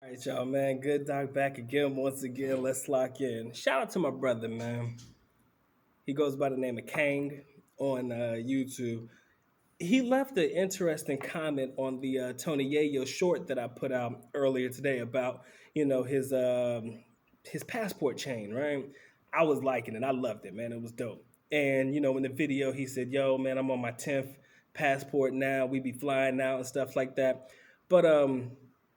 All right, y'all, man. Good doc back again. Once again, let's lock in. Shout out to my brother, man. He goes by the name of Kang on YouTube. He left an interesting comment on the Tony Yayo short that I put out earlier today about his passport chain, right? I was liking it. I loved it, man. It was dope. And in the video, he said, "Yo, man, I'm on my 10th passport now. We be flying out and stuff like that." But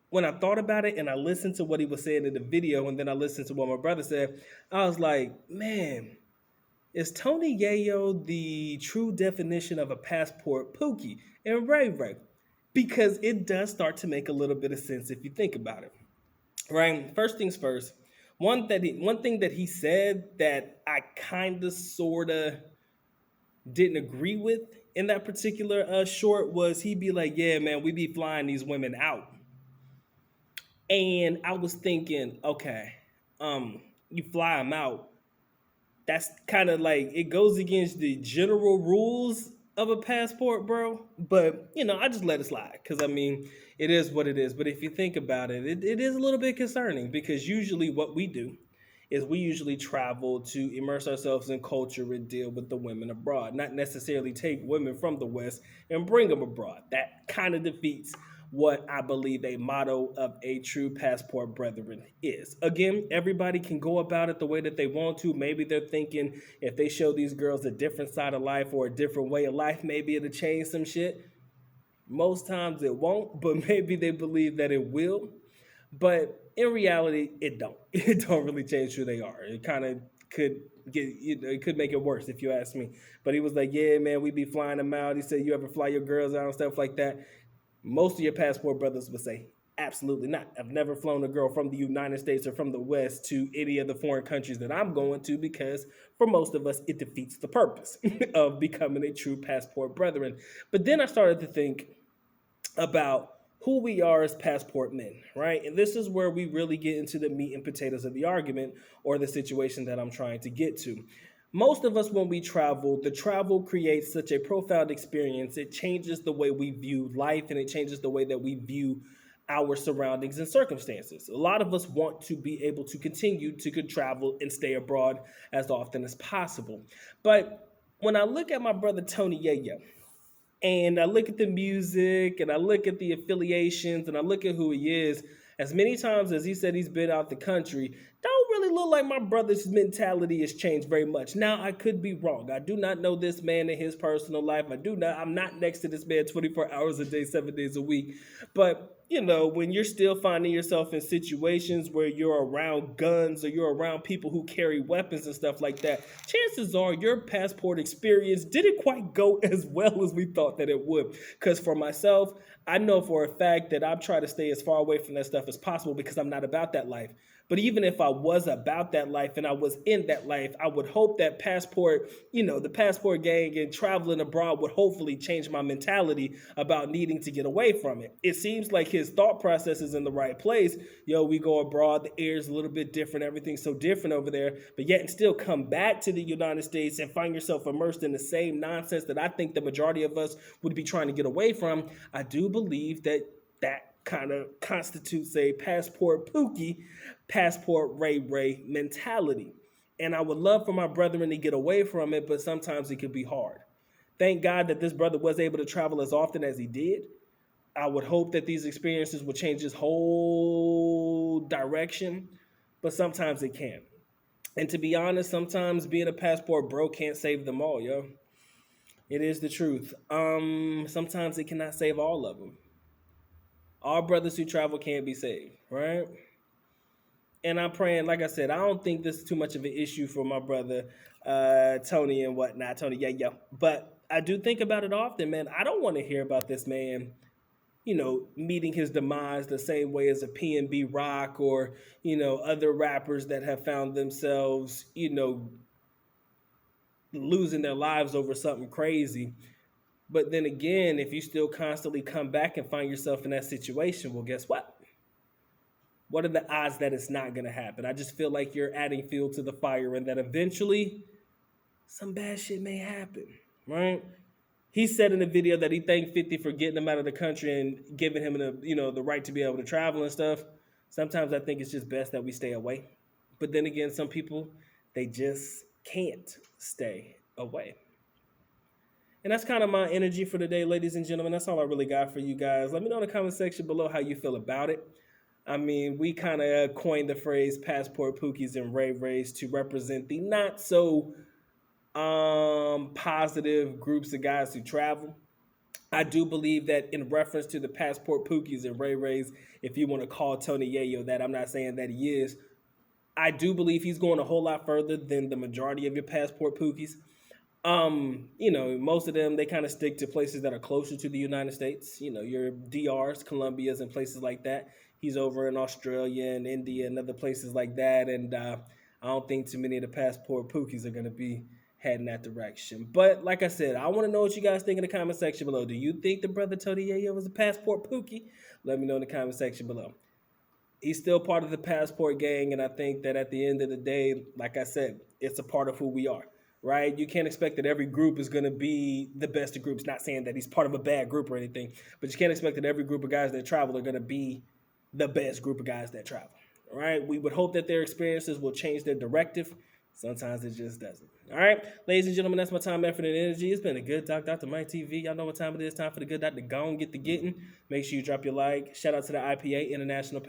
when I thought about it and I listened to what he was saying in the video, and then I listened to what my brother said, I was like, man, is Tony Yayo the true definition of a passport Pookie and Ray Ray? Because it does start to make a little bit of sense if you think about it. Right? First things first. One thing that he said that I kind of sort of didn't agree with in that particular short was he'd be like, "Yeah, man, we be flying these women out," and I was thinking, okay, you fly them out, that's kind of like it goes against the general rules of a passport, bro. But I just let it slide because I mean, it is what it is. But if you think about it, it is a little bit concerning because usually what we do is we usually travel to immerse ourselves in culture and deal with the women abroad, not necessarily take women from the West and bring them abroad. That kind of defeats what I believe a motto of a true passport brethren is. Again, everybody can go about it the way that they want to. Maybe they're thinking if they show these girls a different side of life or a different way of life, maybe it'll change some shit. Most times it won't, but maybe they believe that it will. But in reality, it don't. It don't really change who they are. It kind of could it could make it worse if you ask me. But he was like, "Yeah, man, we be flying them out." He said, "You ever fly your girls out and stuff like that?" Most of your passport brothers would say, "Absolutely not. I've never flown a girl from the United States or from the West to any of the foreign countries that I'm going to because for most of us, it defeats the purpose of becoming a true passport brethren." But then I started to think about who we are as passport men, right? And this is where we really get into the meat and potatoes of the argument or the situation that I'm trying to get to. Most of us, when we travel, the travel creates such a profound experience. It changes the way we view life and it changes the way that we view our surroundings and circumstances. A lot of us want to be able to continue to travel and stay abroad as often as possible. But when I look at my brother Tony Yayo, and I look at the music and I look at the affiliations and I look at who he is, as many times as he said he's been out the country, don't really look like my brother's mentality has changed very much. Now, I could be wrong. I do not know this man in his personal life. I'm not next to this man 24 hours a day, 7 days a week. But when you're still finding yourself in situations where you're around guns or you're around people who carry weapons and stuff like that, chances are your passport experience didn't quite go as well as we thought that it would. Because for myself, I know for a fact that I've tried to stay as far away from that stuff as possible because I'm not about that life. But even if I was about that life and I was in that life, I would hope that the passport gang and traveling abroad would hopefully change my mentality about needing to get away from it. It seems like his thought process is in the right place. We go abroad, the air is a little bit different, everything's so different over there, but yet and still come back to the United States and find yourself immersed in the same nonsense that I think the majority of us would be trying to get away from. I do believe that kind of constitutes a passport Pookie, passport Ray Ray mentality. And I would love for my brethren to get away from it, but sometimes it could be hard. Thank God that this brother was able to travel as often as he did. I would hope that these experiences will change his whole direction, but sometimes it can't. And to be honest, sometimes being a passport bro can't save them all, yo. It is the truth. Sometimes it cannot save all of them. All brothers who travel can't be saved, right? And I'm praying, like I said, I don't think this is too much of an issue for my brother Tony and whatnot, Tony, yeah. But I do think about it often, man. I don't want to hear about this man, meeting his demise the same way as a PNB Rock or, other rappers that have found themselves, losing their lives over something crazy. But then again, if you still constantly come back and find yourself in that situation, well, guess what? What are the odds that it's not going to happen? I just feel like you're adding fuel to the fire and that eventually some bad shit may happen, right? He said in the video that he thanked 50 for getting him out of the country and giving him the right to be able to travel and stuff. Sometimes I think it's just best that we stay away. But then again, some people, they just can't stay away. And that's kind of my energy for today, ladies and gentlemen. That's all I really got for you guys. Let me know in the comment section below how you feel about it. I mean, we kind of coined the phrase passport pookies and ray rays to represent the not so positive groups of guys who travel. I do believe that in reference to the passport pookies and ray rays, if you want to call Tony Yayo that, I'm not saying that he is. I do believe he's going a whole lot further than the majority of your passport pookies. Most of them, they kind of stick to places that are closer to the United States. Your DRs, Colombias, and places like that. He's over in Australia and India and other places like that. And I don't think too many of the passport pookies are going to be heading that direction. But like I said, I want to know what you guys think in the comment section below. Do you think the brother Tony Yayo was a passport pookie? Let me know in the comment section below. He's still part of the passport gang, and I think that at the end of the day, like I said, it's a part of who we are. Right? You can't expect that every group is going to be the best of groups. Not saying that he's part of a bad group or anything, but you can't expect that every group of guys that travel are going to be the best group of guys that travel. All right? We would hope that their experiences will change their directive. Sometimes it just doesn't. All right? Ladies and gentlemen, that's my time, effort, and energy. It's been a good talk, Dr. Mike TV. Y'all know what time it is. Time for the good doctor. Go and get the getting. Make sure you drop your like. Shout out to the IPA, International